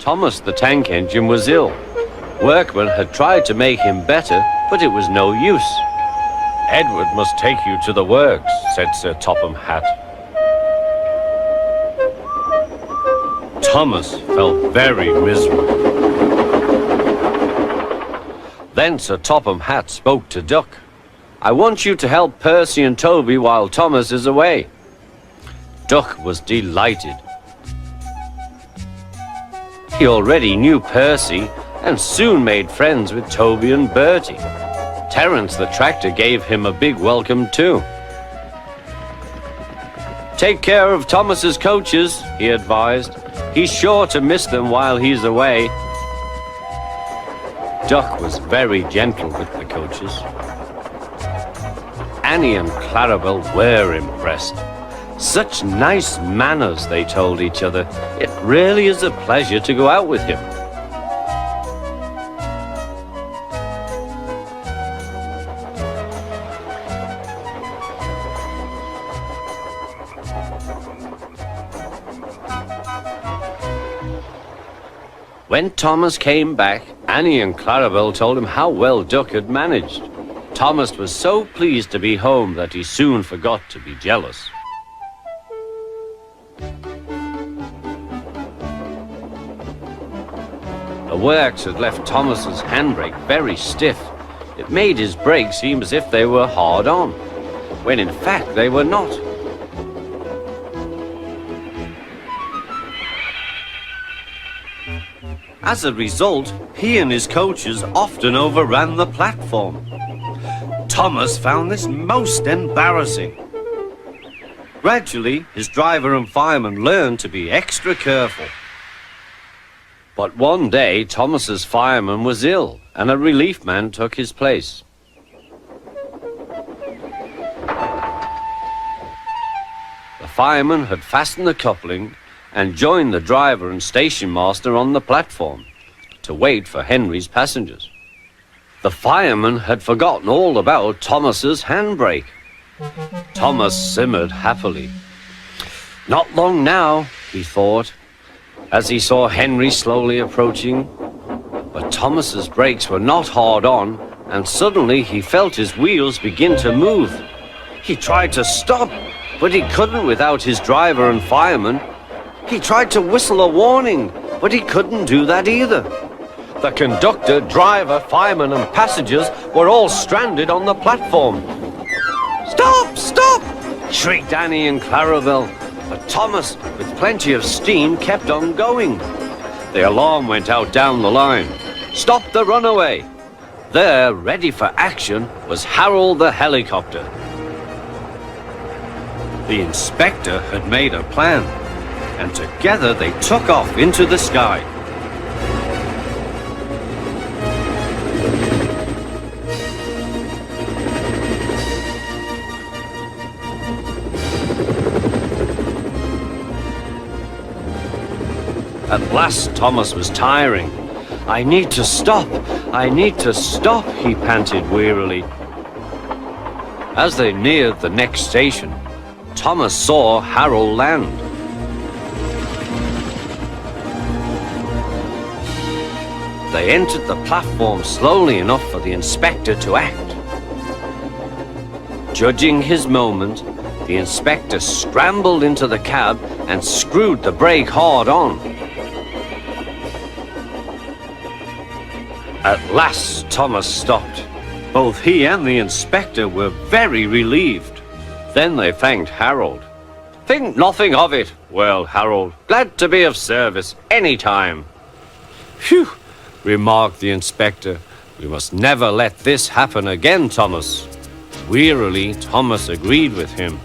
Thomas the tank engine was ill. Workmen had tried to make him better, but it was no use. "Edward must take you to the works," said Sir Topham Hatt. Thomas felt very miserable. Then Sir Topham Hatt spoke to Duck. "I want you to help Percy and Toby while Thomas is away." Duck was delighted. He already knew Percy and soon made friends with Toby and Bertie. Terence the tractor gave him a big welcome too. "Take care of Thomas's coaches," he advised. "He's sure to miss them while he's away." Duck was very gentle with the coaches. Annie and Clarabel were impressed. Such nice manners, they told each other. It really is a pleasure to go out with him. When Thomas came back, Annie and Clarabel told him how well Duck had managed. Thomas was so pleased to be home that he soon forgot to be jealous. The works had left Thomas's handbrake very stiff. It made his brakes seem as if they were hard on, when in fact they were not. As a result, he and his coaches often overran the platform. Thomas found this most embarrassing. Gradually, his driver and fireman learned to be extra careful. But one day, Thomas's fireman was ill, and a relief man took his place. The fireman had fastened the coupling and joined the driver and station master on the platform to wait for Henry's passengers. The fireman had forgotten all about Thomas's handbrake. Thomas simmered happily. Not long now, he thought, as he saw Henry slowly approaching. But Thomas's brakes were not hard on, and suddenly he felt his wheels begin to move. He tried to stop, but he couldn't without his driver and fireman. He tried to whistle a warning, but he couldn't do that either. The conductor, driver, fireman, and passengers were all stranded on the platform. "Stop! Stop!" shrieked Annie and Clarabel. But Thomas, with plenty of steam, kept on going. The alarm went out down the line. "Stop the runaway!" There, ready for action, was Harold the helicopter. The inspector had made a plan, and together they took off into the sky. At last, Thomas was tiring. "I need to stop! I need to stop!" he panted wearily. As they neared the next station, Thomas saw Harold land. They entered the platform slowly enough for the inspector to act. Judging his moment, the inspector scrambled into the cab and screwed the brake hard on. At last, Thomas stopped. Both he and the inspector were very relieved. Then they thanked Harold. "Think nothing of it." "Well, Harold, glad to be of service any time." "Phew," remarked the inspector. "We must never let this happen again, Thomas." Wearily, Thomas agreed with him.